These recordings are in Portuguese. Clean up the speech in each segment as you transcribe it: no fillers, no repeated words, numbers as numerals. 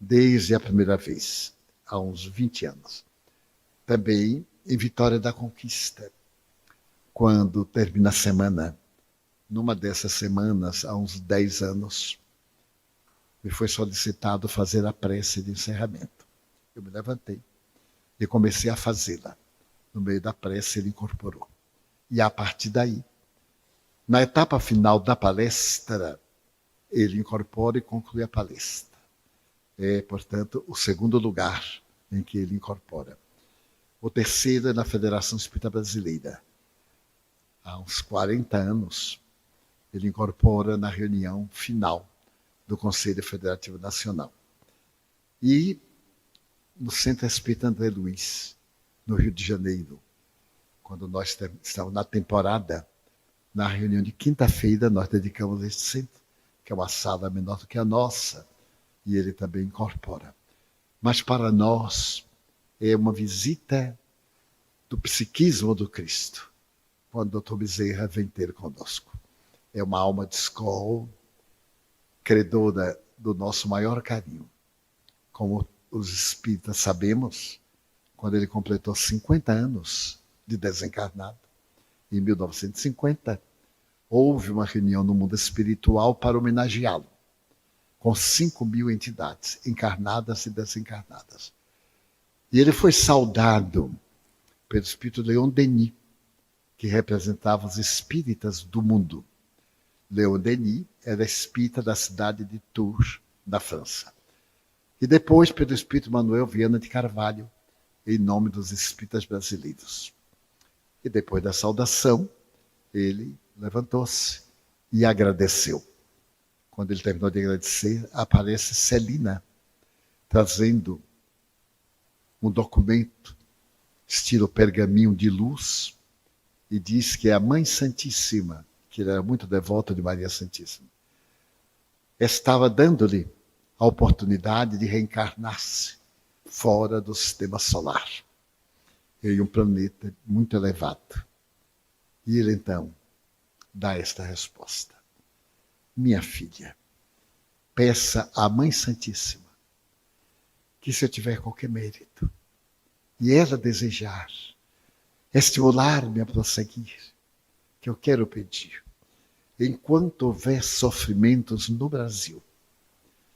desde a primeira vez, há uns 20 anos. Também em Vitória da Conquista, quando termina a semana. Numa dessas semanas, há uns 10 anos, me foi solicitado fazer a prece de encerramento. Eu me levantei e comecei a fazê-la. No meio da prece, ele incorporou. E a partir daí, na etapa final da palestra, ele incorpora e conclui a palestra. É, portanto, o segundo lugar em que ele incorpora. O terceiro é na Federação Espírita Brasileira. Há uns 40 anos, ele incorpora na reunião final do Conselho Federativo Nacional. E no Centro Espírita André Luiz, no Rio de Janeiro, quando nós estamos na temporada, na reunião de quinta-feira, nós dedicamos este centro, que é uma sala menor do que a nossa, e ele também incorpora. Mas para nós, é uma visita do psiquismo do Cristo, quando o Dr. Bezerra vem ter conosco. É uma alma de escola, credora do nosso maior carinho. Como os espíritas sabemos, quando ele completou 50 anos de desencarnado, em 1950, houve uma reunião no mundo espiritual para homenageá-lo, com 5.000 entidades, encarnadas e desencarnadas. E ele foi saudado pelo espírito Leon Denis, que representava os espíritas do mundo. Leon Denis era espírita da cidade de Tours, da França. E depois pelo espírito Manuel Viana de Carvalho, em nome dos espíritas brasileiros. E depois da saudação, ele levantou-se e agradeceu. Quando ele terminou de agradecer, aparece Celina, trazendo um documento, estilo pergaminho de luz, e diz que é a Mãe Santíssima, que ele era muito devoto de Maria Santíssima, estava dando-lhe a oportunidade de reencarnar-se fora do sistema solar, em um planeta muito elevado. E ele então dá esta resposta. Minha filha, peça à Mãe Santíssima que, se eu tiver qualquer mérito, e ela desejar estimular-me a prosseguir, que eu quero pedir, enquanto houver sofrimentos no Brasil,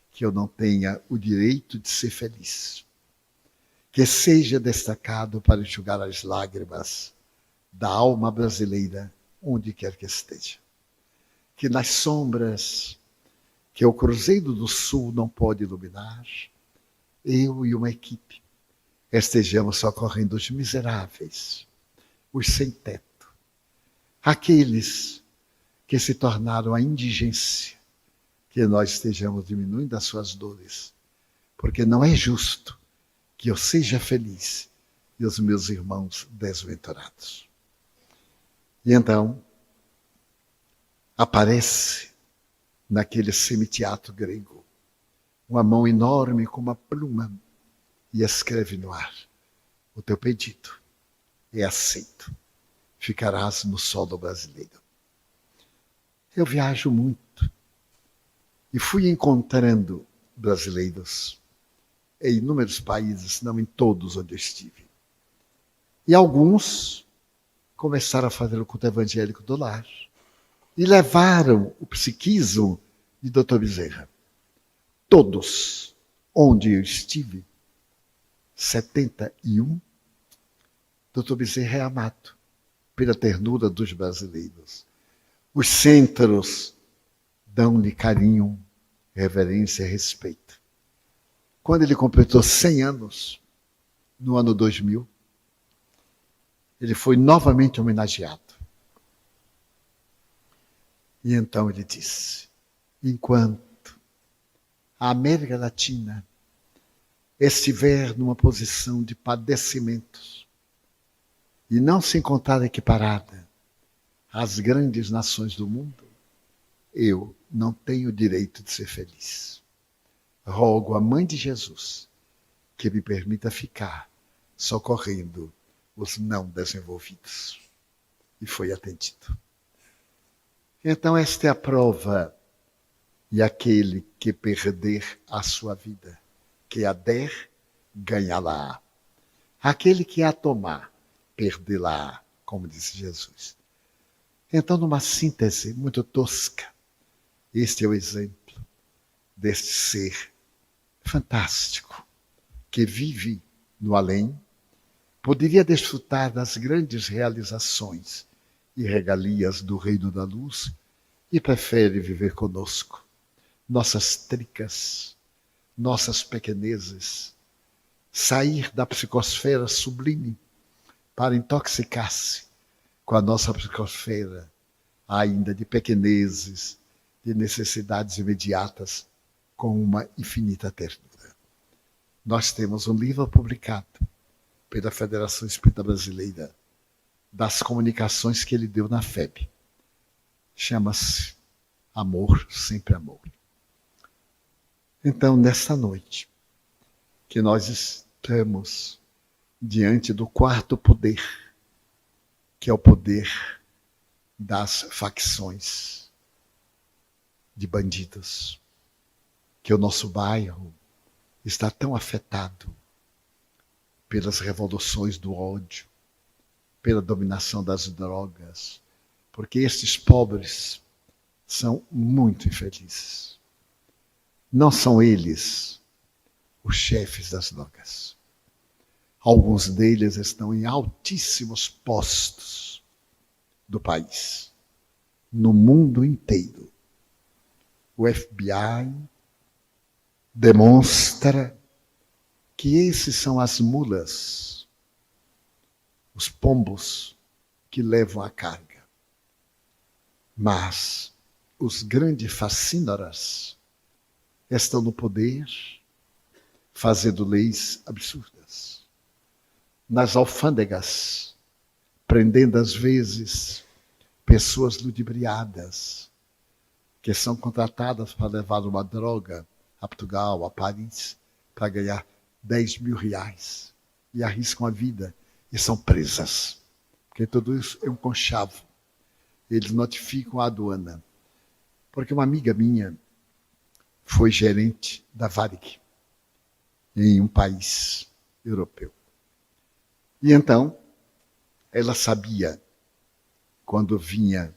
que eu não tenha o direito de ser feliz, que seja destacado para enxugar as lágrimas da alma brasileira, onde quer que esteja. Que nas sombras que o Cruzeiro do Sul não pode iluminar, eu e uma equipe estejamos socorrendo os miseráveis, os sem teto, aqueles que se tornaram a indigência, que nós estejamos diminuindo as suas dores, porque não é justo que eu seja feliz e os meus irmãos desventurados. E então, aparece naquele semiteatro grego uma mão enorme com uma pluma e escreve no ar: o teu pedido é aceito, ficarás no solo brasileiro. Eu viajo muito e fui encontrando brasileiros em inúmeros países, não em todos onde eu estive. E alguns começaram a fazer o culto evangélico do lar e levaram o psiquismo de Dr. Bezerra. Todos onde eu estive, 71, Dr. Bezerra é amado pela ternura dos brasileiros. Os centros dão-lhe carinho, reverência e respeito. Quando ele completou 100 anos, no ano 2000, ele foi novamente homenageado. E então ele disse: enquanto a América Latina estiver numa posição de padecimentos e não se encontrar equiparada às grandes nações do mundo, eu não tenho o direito de ser feliz. Rogo à Mãe de Jesus que me permita ficar socorrendo os não desenvolvidos. E foi atendido. Então esta é a prova, e aquele que perder a sua vida, que a der, ganhá-la. Aquele que a tomar, perdê-la, como disse Jesus. Então, numa síntese muito tosca, este é o exemplo deste ser fantástico que vive no além, poderia desfrutar das grandes realizações e regalias do reino da luz e prefere viver conosco, nossas tricas, nossas pequenezes, sair da psicosfera sublime para intoxicar-se com a nossa psicosfera ainda de pequenezes, de necessidades imediatas, com uma infinita ternura. Nós temos um livro publicado pela Federação Espírita Brasileira das comunicações que ele deu na FEB. Chama-se Amor, Sempre Amor. Então, nesta noite, que nós estamos diante do quarto poder, que é o poder das facções de bandidos, que o nosso bairro está tão afetado pelas revoluções do ódio, pela dominação das drogas, porque estes pobres são muito infelizes. Não são eles os chefes das drogas. Alguns deles estão em altíssimos postos do país, no mundo inteiro. O FBI demonstra que esses são as mulas, os pombos que levam a carga. Mas os grandes facínoras estão no poder, fazendo leis absurdas. Nas alfândegas, prendendo às vezes pessoas ludibriadas, que são contratadas para levar uma droga a Portugal, a Paris, para ganhar 10 mil reais. E arriscam a vida e são presas. Porque tudo isso é um conchavo. Eles notificam a aduana. Porque uma amiga minha foi gerente da Varig em um país europeu. E então, ela sabia, quando vinha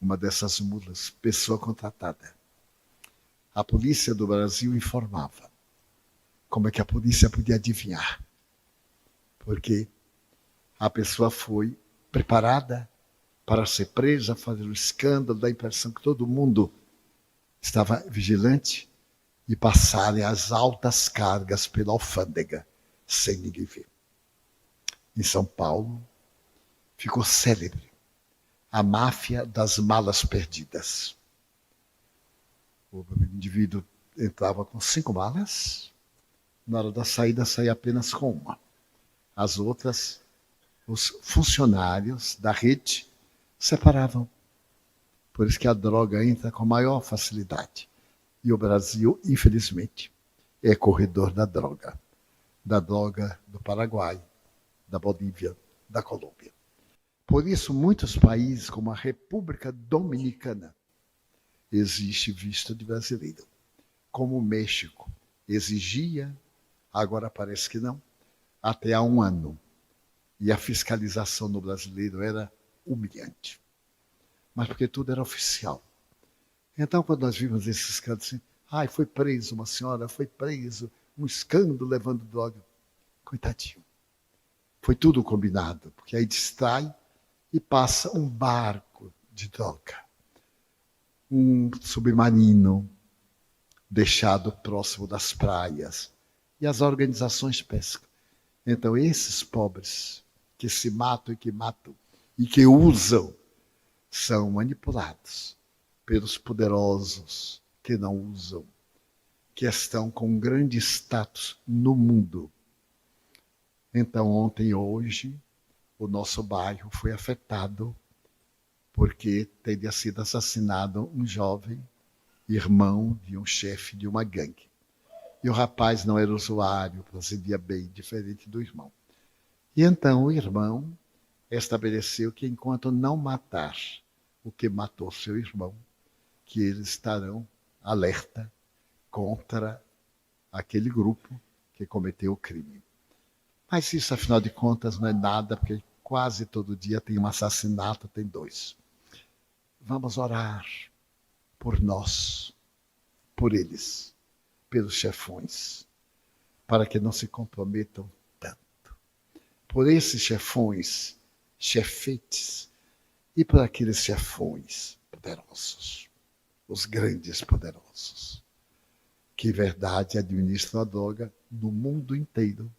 uma dessas mulas, pessoa contratada, a polícia do Brasil informava. Como é que a polícia podia adivinhar? Porque a pessoa foi preparada para ser presa, fazer um escândalo, dar a impressão que todo mundo estava vigilante e passarem as altas cargas pela alfândega, sem ninguém ver. Em São Paulo, ficou célebre a máfia das malas perdidas. O indivíduo entrava com 5 malas, na hora da saída saía apenas com uma. As outras, os funcionários da rede separavam. Por isso que a droga entra com maior facilidade. E o Brasil, infelizmente, é corredor da droga do Paraguai, da Bolívia, da Colômbia. Por isso, muitos países, como a República Dominicana, existe visto de brasileiro. Como o México exigia, agora parece que não, até há 1 ano. E a fiscalização no brasileiro era humilhante. Mas porque tudo era oficial. Então, quando nós vimos esses escândalos assim, foi preso uma senhora, foi preso, um escândalo levando droga. Coitadinho. Foi tudo combinado, porque aí distrai e passa um barco de droga. Um submarino deixado próximo das praias. E as organizações pescam. Então, esses pobres que se matam e que usam, são manipulados pelos poderosos que não usam, que estão com um grande status no mundo. Então, ontem e hoje, o nosso bairro foi afetado porque teria sido assassinado um jovem irmão de um chefe de uma gangue. E o rapaz não era usuário, procedia bem, diferente do irmão. E então o irmão estabeleceu que enquanto não matar o que matou seu irmão, que eles estarão alerta contra aquele grupo que cometeu o crime. Mas isso, afinal de contas, não é nada, porque quase todo dia tem um assassinato, tem 2. Vamos orar por nós, por eles, pelos chefões, para que não se comprometam tanto. Por esses chefões, chefetes, e por aqueles chefões poderosos, os grandes poderosos, que, em verdade, administram a droga no mundo inteiro,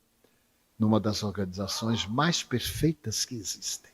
numa das organizações mais perfeitas que existem.